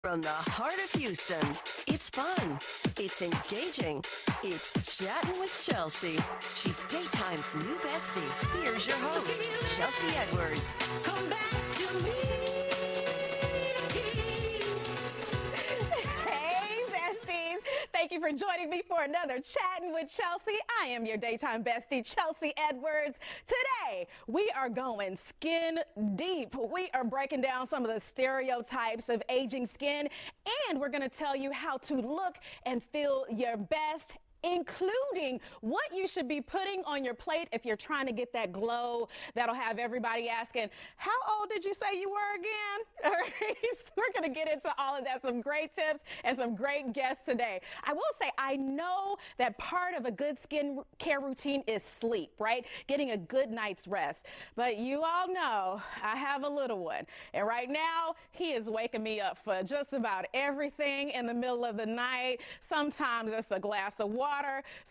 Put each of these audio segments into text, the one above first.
From the heart of Houston, it's fun, it's engaging, it's Chattin' with Chelsea. She's daytime's new bestie. Here's your host, Chelsea Edwards. Come back to me. Hey, besties. Thank you for joining me for another Chattin' with Chelsea. I am your daytime bestie, Chelsea Edwards. Today, we are going skin deep. We are breaking down some of the stereotypes of aging skin, and we're going to tell you how to look and feel your best, including what you should be putting on your plate if you're trying to get that glow that'll have everybody asking, how old did you say you were again? All right, we're going to get into all of that, some great tips and some great guests today. I will say, I know that part of a good skin care routine is sleep, right? Getting a good night's rest. But you all know I have a little one, and right now he is waking me up for just about everything in the middle of the night. Sometimes it's a glass of water.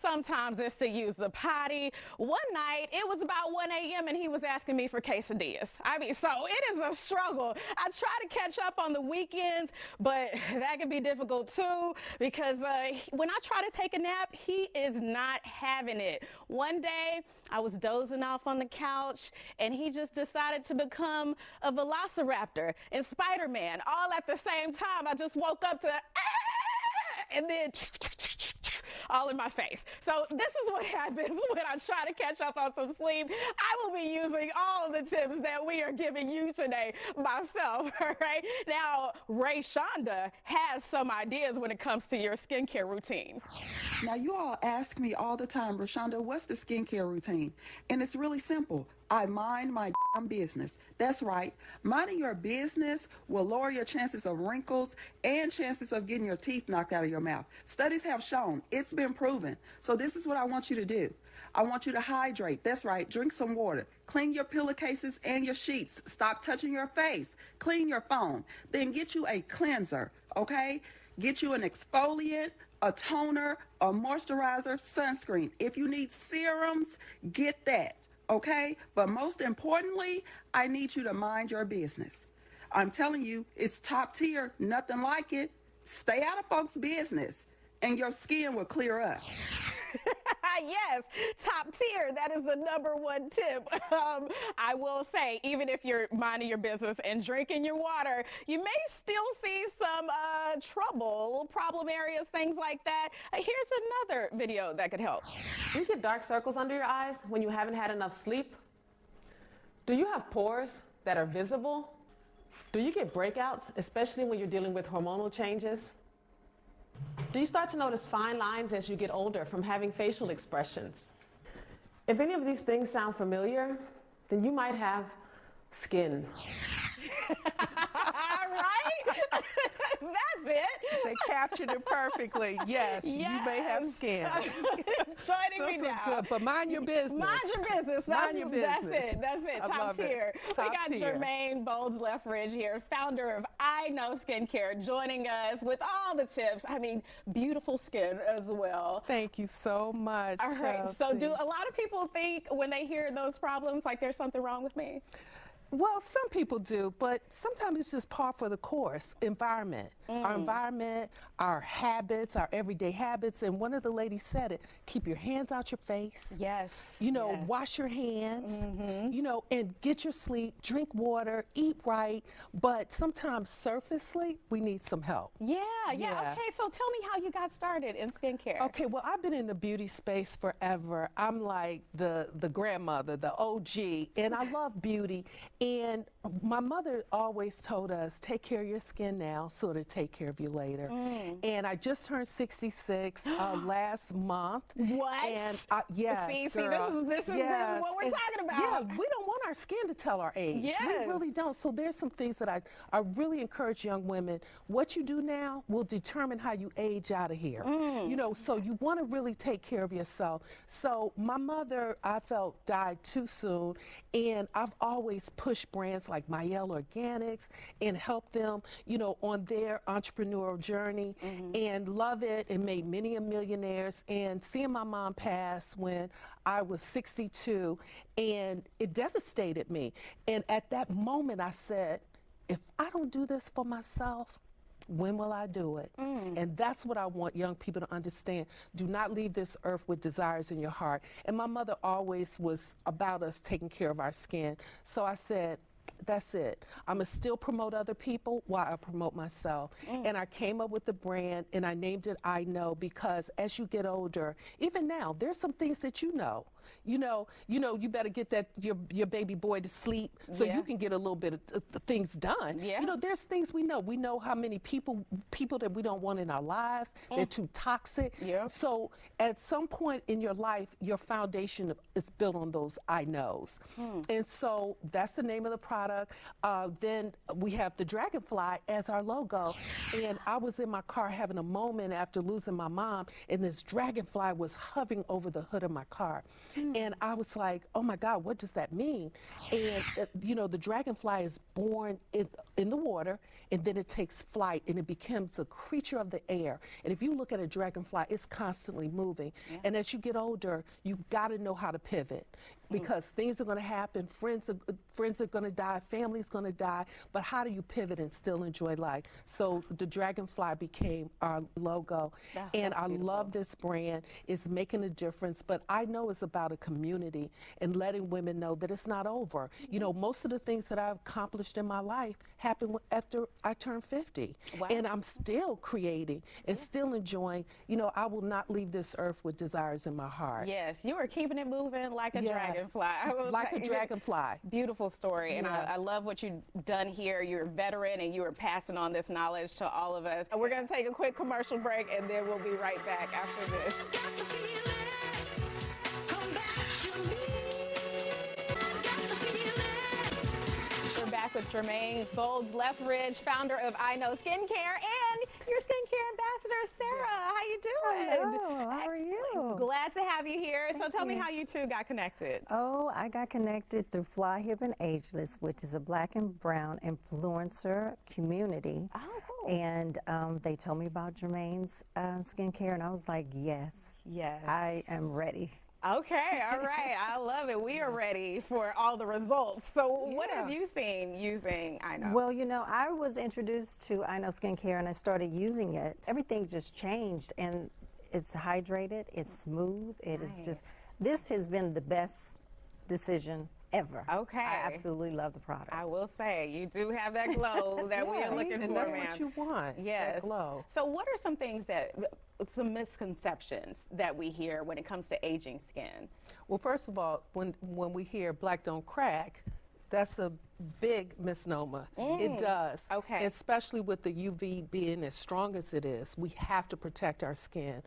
Sometimes it's to use the potty. One night, it was about 1 a.m. and he was asking me for quesadillas. I mean, so it is a struggle. I try to catch up on the weekends, but that can be difficult too because when I try to take a nap, he is not having it. One day, I was dozing off on the couch and he just decided to become a velociraptor and Spider-Man all at the same time. I just woke up to, and then all in my face. So this is what happens when I try to catch up on some sleep. I will be using all of the tips that we are giving you today myself, all right? Now, Rayshonda has some ideas when it comes to your skincare routine. Now, you all ask me all the time, Rayshonda, what's the skincare routine? And it's really simple. I mind my damn business. That's right. Minding your business will lower your chances of wrinkles and chances of getting your teeth knocked out of your mouth. Studies have shown it's been proven. So this is what I want you to do. I want you to hydrate. That's right. Drink some water. Clean your pillowcases and your sheets. Stop touching your face. Clean your phone. Then get you a cleanser, okay? Get you an exfoliant, a toner, a moisturizer, sunscreen. If you need serums, get that. Okay, but most importantly, I need you to mind your business. I'm telling you, it's top tier, nothing like it. Stay out of folks' business and your skin will clear up. Yes, top tier. That is the #1 tip. I will say, even if you're minding your business and drinking your water, you may still see some trouble, problem areas, things like that. Here's another video that could help. Do you get dark circles under your eyes when you haven't had enough sleep? Do you have pores that are visible? Do you get breakouts, especially when you're dealing with hormonal changes? Do you start to notice fine lines as you get older from having facial expressions? If any of these things sound familiar, then you might have skin. Right? That's it. They captured it perfectly. Yes, you may have skin. Joining me now. Good, but mind your business. Mind your business. Mind your business. That's it. I Top love tier. it. Top We got tier. Germaine Bolds-Leftridge here, founder of IKnow Skincare, joining us with all the tips. I mean, beautiful skin as well. Thank you so much. All right. So Chelsea. do a lot of people think when they hear those problems like there's something wrong with me? Well, some people do, but sometimes it's just par for the course. Environment. Our environment, our habits, our everyday habits. And one of the ladies said it, keep your hands out your face. Yes. You know, yes. wash your hands, you know, and get your sleep, drink water, eat right. But sometimes surfacely, we need some help. Yeah. Yeah. Okay, so tell me how you got started in skincare. Okay, well, I've been in the beauty space forever. I'm like the grandmother, the OG, and I love beauty. And my mother always told us, take care of your skin now so to take care of you later. And I just turned 66 last month. What? And yes, See, girl. this is Yes. what we're And talking about. Yeah, we don't want our skin to tell our age. Yes. We really don't. So there's some things that I really encourage young women. What you do now will determine how you age out of here. You know, so you want to really take care of yourself. So my mother, I felt, died too soon, and I've always pushed brands like Mielle Organics and helped them, you know, on their entrepreneurial journey and love it and made many a millionaires. And seeing my mom pass when I was 62, and it devastated me. And at that moment I said, if I don't do this for myself, when will I do it? And that's what I want young people to understand. Do not leave this earth with desires in your heart. And my mother always was about us taking care of our skin. So I said, that's it. I'm going to still promote other people while I promote myself. And I came up with the brand and I named it IKnow, because as you get older, even now, there's some things that you know. You better get that your baby boy to sleep so you can get a little bit of things done. There's things we know. We know how many people that we don't want in our lives. They're too toxic. So at some point in your life, your foundation is built on those IKnows. And so that's the name of the product. Then we have the dragonfly as our logo. And I was in my car having a moment after losing my mom, and this dragonfly was hovering over the hood of my car. And I was like, oh my God, what does that mean? And the dragonfly is born in the water, and then it takes flight and it becomes a creature of the air. And if you look at a dragonfly, it's constantly moving. And as you get older, you gotta know how to pivot, because things are gonna happen, friends are gonna die, family's gonna die, but how do you pivot and still enjoy life? So the dragonfly became our logo. And I love this brand. It's making a difference, but I know it's about a community and letting women know that it's not over. Most of the things that I've accomplished in my life happened after I turned 50. And I'm still creating and still enjoying. I will not leave this earth with desires in my heart. Yes, you are keeping it moving like a dragonfly. Like a dragonfly. Beautiful story. And I love what you've done here. You're a veteran and you are passing on this knowledge to all of us. We're going to take a quick commercial break and then we'll be right back after this. We're back with Germaine Bolds-Leftridge, founder of IKnow Skincare, and your skincare ambassador, Sarah. How you doing? Hello, how are you? Glad to have you here. So tell me how you two got connected. Oh, I got connected through Fly Hip and Ageless, which is a black and brown influencer community. Oh, cool. And they told me about Germaine's skincare, and I was like, yes, I am ready. Okay, all right. I love it. We are ready for all the results. So what have you seen using IKnow? Well, I was introduced to IKnow Skincare and I started using it. Everything just changed, and it's hydrated, it's smooth, it is just, this has been the best decision ever. Okay. I absolutely love the product. I will say, you do have that glow that we are looking for, and that's what you want, that glow. So what are some things some misconceptions that we hear when it comes to aging skin? Well, first of all, when we hear black don't crack, that's a big misnomer. It does. Okay. Especially with the UV being as strong as it is, we have to protect our skin.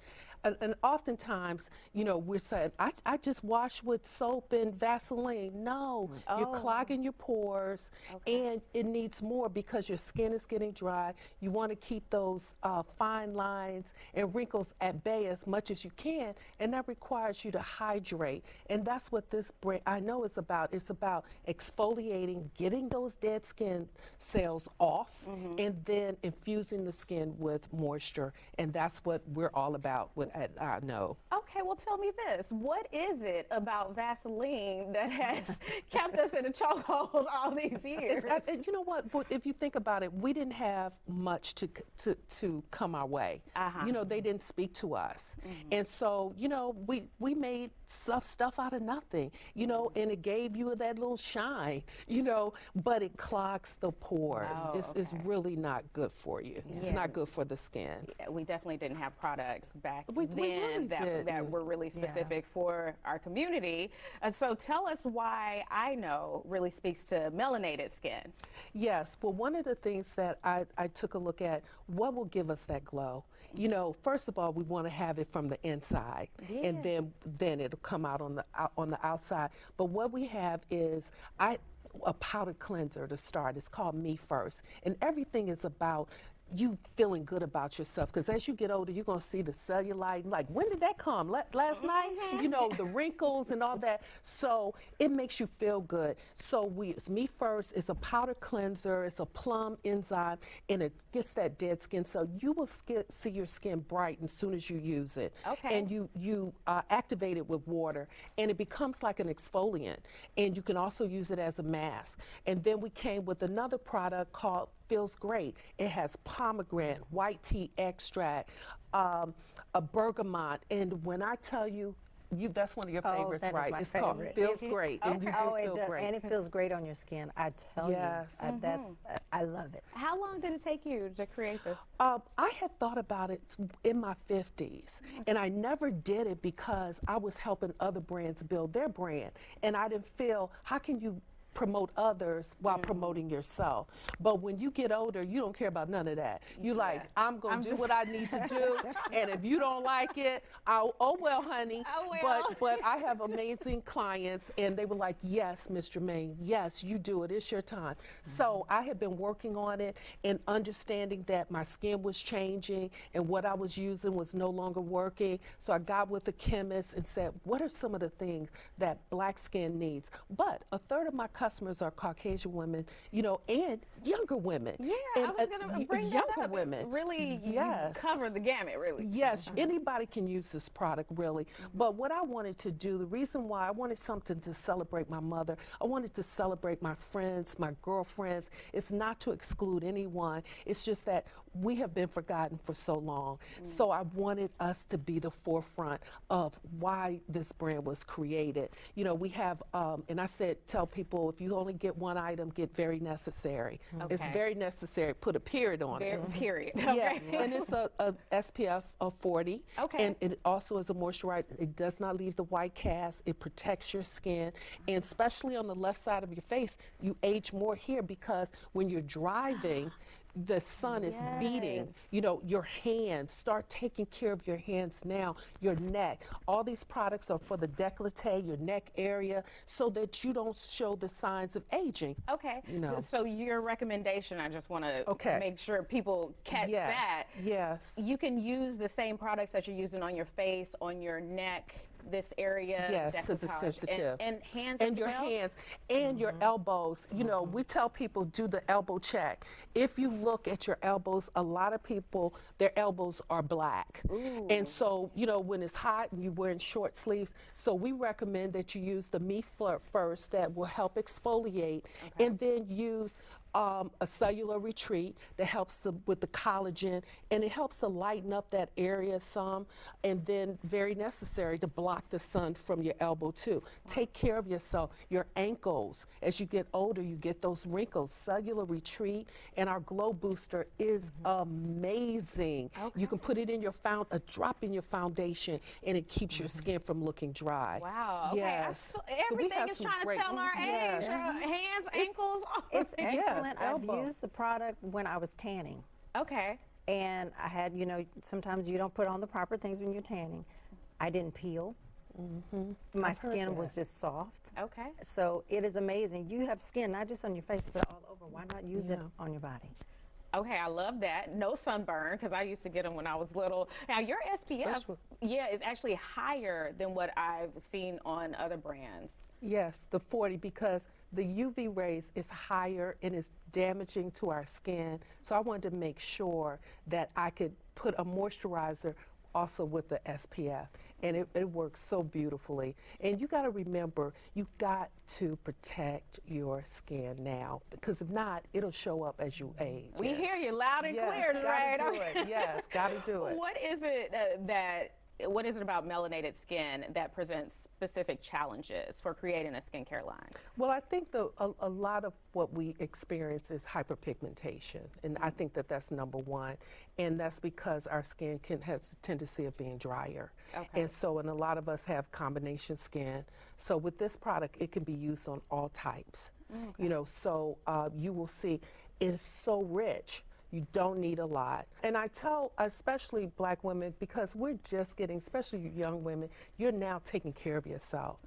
And oftentimes, we're saying, I just wash with soap and Vaseline. No, you're clogging your pores, and it needs more because your skin is getting dry. You want to keep those fine lines and wrinkles at bay as much as you can, and that requires you to hydrate. And that's what this brand IKnow is about. It's about exfoliating, getting those dead skin cells off, and then infusing the skin with moisture. And that's what we're all about with IKnow. Okay, well tell me this. What is it about Vaseline that has kept us in a chokehold all these years? You know what? If you think about it, we didn't have much to come our way. They didn't speak to us. And so, we made stuff out of nothing, and it gave you that little shine, but it clogs the pores. It's really not good for you. It's not good for the skin. Yeah, we definitely didn't have products back then that were really specific for our community. So tell us why IKnow really speaks to melanated skin. Yes, well, one of the things that I took a look at, what will give us that glow? First of all, we want to have it from the inside, and then it'll come out on the outside. But what we have is a powder cleanser to start. It's called Me First, and everything is about you feeling good about yourself, because as you get older, you're going to see the cellulite, like, when did that come? Last night? The wrinkles and all that. So it makes you feel good. So it's Me First. It's a powder cleanser. It's a plum enzyme, and it gets that dead skin. So you will see your skin brighten as soon as you use it. Okay. And you activate it with water, and it becomes like an exfoliant. And you can also use it as a mask. And then we came with another product called feels great. It has pomegranate, white tea extract, a bergamot, and when I tell you, that's one of your favorites, that is right? my It's called favorite. Feels Great, and you do it feel does, great. and it feels great on your skin. I tell Yes. you, I love it. How long did it take you to create this? I had thought about it in my 50s, and I never did it because I was helping other brands build their brand, and I didn't feel, how can you promote others while promoting yourself? But when you get older, you don't care about none of that. You like, I'm gonna do what I need to do, and if you don't like it, oh well, honey. Oh, well. But I have amazing clients, and they were like, yes, Miss Germaine, yes, you do it, it's your time. So I had been working on it and understanding that my skin was changing and what I was using was no longer working. So I got with the chemist and said, what are some of the things that black skin needs? But a third of my customers are Caucasian women, and younger women. Yeah, and, I was going to bring that younger up. women. Really, yes. You cover the gamut, really. Yes, anybody can use this product, really. But what I wanted to do, the reason why I wanted something to celebrate my mother, I wanted to celebrate my friends, my girlfriends. It's not to exclude anyone. It's just that we have been forgotten for so long. So I wanted us to be the forefront of why this brand was created. We have, and I said, tell people, if you only get one item, get very necessary. Okay. It's very necessary. Put a period on it. Period. Yeah, Okay. and it's a SPF of 40. Okay. And it also is a moisturizer. It does not leave the white cast. It protects your skin. And especially on the left side of your face, you age more here because when you're driving, the sun is beating, your hands. Start taking care of your hands now, your neck. All these products are for the décolleté, your neck area, so that you don't show the signs of aging. Okay. So your recommendation, I just want to make sure people catch that. Yes. You can use the same products that you're using on your face, on your neck, this area. Yes, because it's sensitive. And hands and as your well? hands and your elbows. We tell people do the elbow check. If you look at your elbows, a lot of people, their elbows are black. Ooh. And so, when it's hot and you're wearing short sleeves, so we recommend that you use the Me Flirt first, that will help exfoliate, and then use a cellular retreat that helps with the collagen, and it helps to lighten up that area some, and then very necessary to block the sun from your elbow too. Take care of yourself. Your ankles, as you get older, you get those wrinkles. Cellular retreat and our glow booster is amazing. You can put it in a drop in your foundation, and it keeps your skin from looking dry. Wow. Okay. Yes. Everything is trying to tell our age. Hands, ankles. It's excellent. I've elbow. used the product when I was tanning. Okay. And I had, sometimes you don't put on the proper things when you're tanning. I didn't peel. My skin was just soft. Okay. So it is amazing. You have skin, not just on your face, but all over. Why not use it on your body? Okay, I love that. No sunburn, because I used to get them when I was little. Now, your SPF, is actually higher than what I've seen on other brands. Yes, the 40, because the UV rays is higher and is damaging to our skin. So I wanted to make sure that I could put a moisturizer also with the SPF, and it works so beautifully. And you got to remember, you got to protect your skin now, because if not, it'll show up as you age. We hear you loud and clear, right? Gotta do it. Yes, gotta do it. What is it what is it about melanated skin that presents specific challenges for creating a skincare line? Well, I think a lot of what we experience is hyperpigmentation, and I think that's number one, and that's because our skin has a tendency of being drier. Okay. And a lot of us have combination skin. So with this product, it can be used on all types. Okay. You will see it's so rich. You don't need a lot. And I tell especially black women, because we're just getting, especially you young women, you're now taking care of yourself.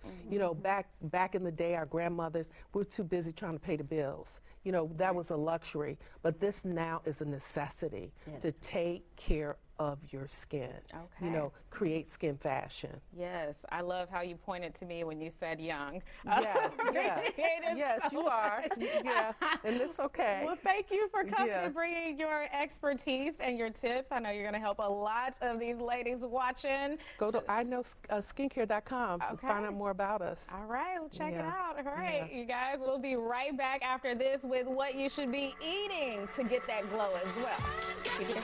Back in the day, our grandmothers were too busy trying to pay the bills. That was a luxury. But this now is a necessity to take care of your skin. Okay. You know, create skin fashion. Yes, I love how you pointed to me when you said young. Yes, yeah. Appreciate it Yes, so you are. much. Yeah, and it's okay. Well, thank you for coming Yeah. and bringing your expertise and your tips. I know you're going to help a lot of these ladies watching. Go to IKnowSkincare.com to Okay. find out more about us. All right, well, check it Yeah. out. All right, Yeah. you guys, we'll be right back after this with what you should be eating to get that glow as well. Keep it in.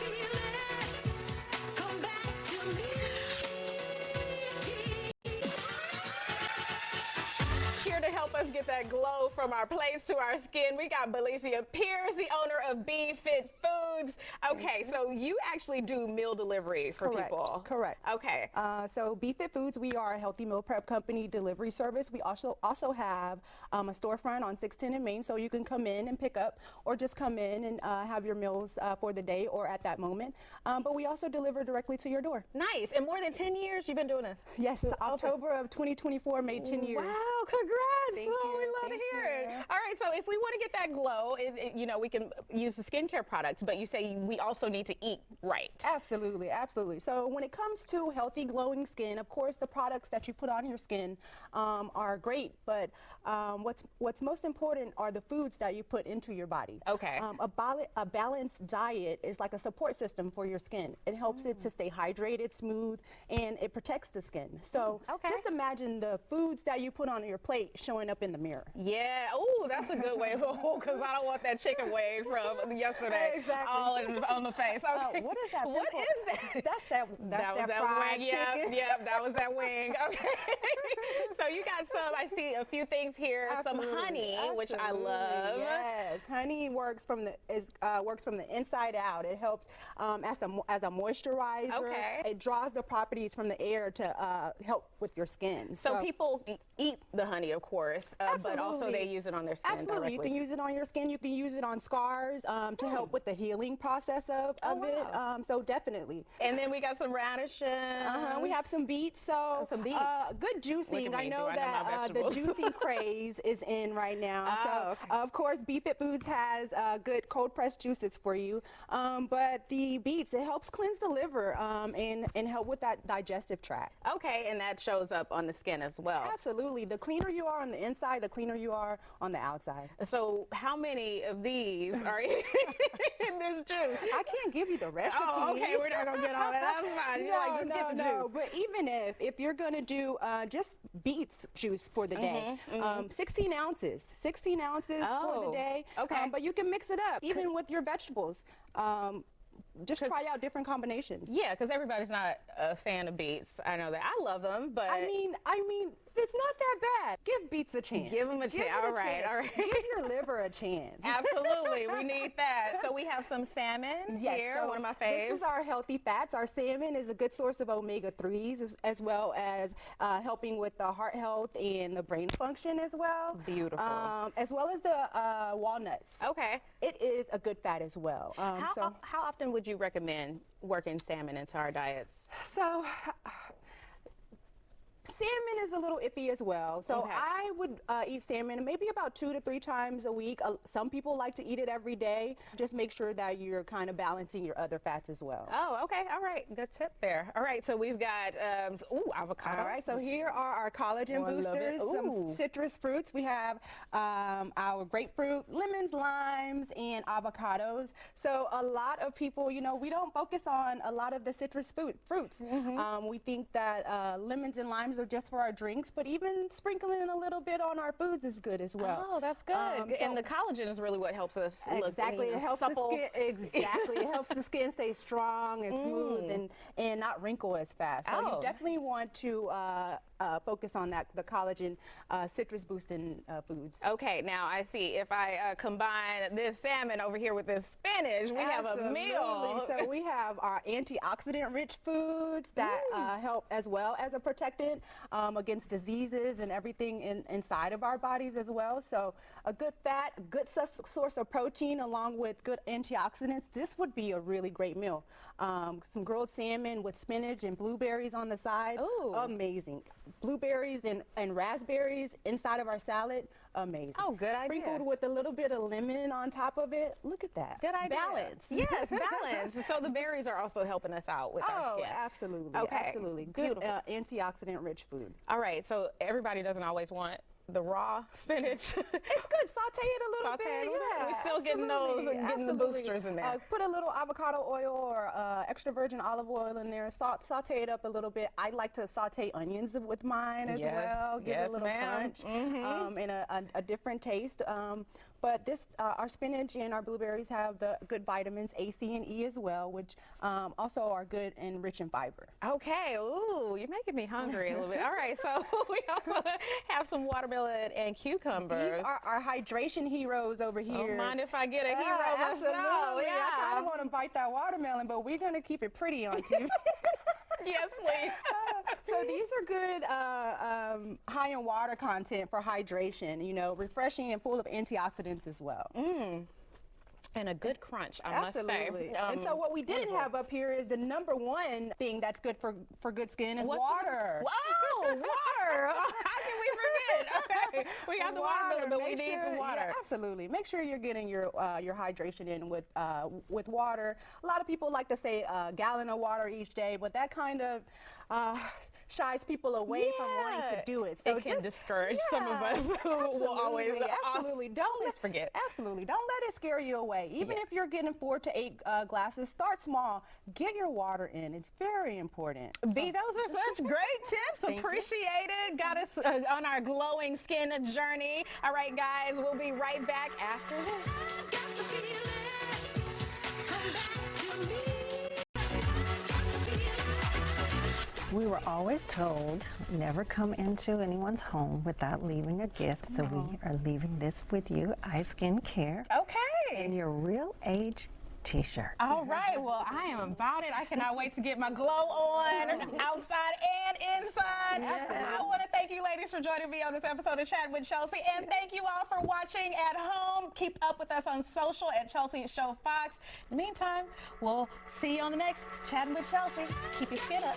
Here to help us get that glow from our plates to our skin, we got Billyssia Pierce, the owner of Be Fit Foods. Okay, so you actually do meal delivery for Correct, people. correct. Okay. So Be Fit Foods, we are a healthy meal prep company delivery service. We also have a storefront on 610 in Main, so you can come in and pick up, or just come in and have your meals for the day or at that moment. But we also deliver directly to your door. Nice. And more than 10 years you've been doing this? Yes, October of 2024 made 10 years. Wow, congrats. Thank Oh, we you, love to thank hear it. you. All right, so if we want to get that glow, you know, we can use the skincare products, but you say we also need to eat right. Absolutely, absolutely. So when it comes to healthy, glowing skin, of course, the products that you put on your skin are great, but what's most important are the foods that you put into your body. Okay. A balanced diet is like a support system for your skin. It helps it to stay hydrated, smooth, and it protects the skin. So okay. just imagine the foods that you put on your plate showing up in the mirror. Yeah. Oh, that's a good way. Because I don't want that chicken wave from yesterday Exactly. all on the face. Okay. What is that? What pimple? is that? That's was that fried wing. chicken. Yep, that was that wing. Okay. So you got I see a few things here. Absolutely, Some honey, which I absolutely, love. Yes, honey works from the inside out. It helps as a moisturizer. Okay. It draws the properties from the air to help with your skin. So people eat the honey, of course, but also Absolutely. they use it on their skin Absolutely, directly. you can use it on your skin. You can use it on scars to help with the healing process of it. wow. So definitely. And then we got some radishes. We have some beets. So some beets. Good juicing. at I me, know do I know my that the vegetables? juicing craze is in right now. Oh, So okay. of course, Be Fit Foods has good cold pressed juices for you. But the beets, it helps cleanse the liver and help with that digestive tract. Okay, and that shows up on the skin as well. Absolutely. The cleaner you are on the inside, the cleaner you are on the outside. So how many of these are in this juice? I can't give you the recipe. Oh, okay, we're not gonna get all that. That's fine. You're like, just get the juice. But even if you're gonna do just beets juice for the day, 16 ounces for Oh, the day. okay. But you can mix it up, even with your vegetables. Just try out different combinations. Yeah, because everybody's not a fan of beets. I know that. I love them, but I mean, it's not that bad. Give beets a chance. Give 'em a Give chance. it a All right, chance. all right. Give your liver a chance. absolutely, we need that. So we have some salmon here, so one of my faves. This is our healthy fats. Our salmon is a good source of omega-3s as well as helping with the heart health and the brain function as well. Beautiful. As well as the walnuts. Okay. It is a good fat as well. How often would you recommend working salmon into our diets? So salmon is a little iffy as well. So Okay. I would eat salmon maybe about 2 to 3 times a week. Some people like to eat it every day. Just make sure that you're kind of balancing your other fats as well. Oh, okay. All right. Good tip there. All right. So we've got, avocado. All right, so here are our collagen Oh, I love it. boosters, some Ooh. citrus fruits. We have our grapefruit, lemons, limes, and avocados. So a lot of people, we don't focus on a lot of the citrus fruits. We think that lemons and limes are just for our drinks, but even sprinkling a little bit on our foods is good as well. Oh, that's good. And the collagen is really what helps us look Exactly, it helps supple. the skin. Exactly, it helps the skin stay strong and smooth and not wrinkle as fast. So Oh. you definitely want to focus on the collagen citrus boosting foods. Okay, now I see if I combine this salmon over here with this spinach, we have a meal. Absolutely. So we have our antioxidant-rich foods that help as well as a protectant against diseases and everything inside of our bodies as well. So a good fat, a good source of protein along with good antioxidants. This would be a really great meal. Some grilled salmon with spinach and blueberries on the side. Ooh. Amazing. Blueberries and raspberries inside of our salad. amazing. Oh, good idea. Sprinkled with a little bit of lemon on top of it. Look at that. Good idea. Balance. Yes, balance. So the berries are also helping us out with our skin. Absolutely. Okay. Absolutely. Good Beautiful. Antioxidant rich food. All right, so everybody doesn't always want the raw spinach. It's good. Saute it a little bit. Saute it a little bit. Yeah, We're still getting those and getting the boosters in there. Put a little avocado oil or extra virgin olive oil in there. Saute it up a little bit. I like to saute onions with mine as well. Give it a little crunch and a different taste. But this, our spinach and our blueberries have the good vitamins A, C, and E as well, which also are good and rich in fiber. Okay, ooh, you're making me hungry a little bit. All right, so we also have some watermelon and cucumbers. These are our hydration heroes over here. Don't mind if I get a hero myself. Absolutely. Yeah. I kind of want to bite that watermelon, but we're going to keep it pretty on TV. Yes, please. So these are good high in water content for hydration, you know, refreshing and full of antioxidants as well. And a good crunch, I Absolutely. must say. And so what we didn't have up here is the #1 thing that's good for good skin is water. Whoa, water! How can we forget? Okay, we got the watermelon, but we need the water. Yeah, absolutely. Make sure you're getting your hydration in with water. A lot of people like to say a gallon of water each day, but that kind of shies people away from wanting to do it. So it can discourage some of us who will always don't forget. Absolutely, don't let it scare you away. Even if you're getting 4 to 8 glasses, start small. Get your water in. It's very important. B, those are such great tips. Appreciate it. Got us on our glowing skin journey. All right, guys, we'll be right back after this. We were always told never come into anyone's home without leaving a gift, so we are leaving this with you, Skincare. Okay. And your real age t-shirt. All right, well, I am about it. I cannot wait to get my glow on outside and inside. I want to thank you ladies for joining me on this episode of Chattin' with Chelsea, and thank you all for watching at home. Keep up with us on social at Chelsea Show Fox. In the meantime, we'll see you on the next Chattin' with Chelsea. Keep your skin up.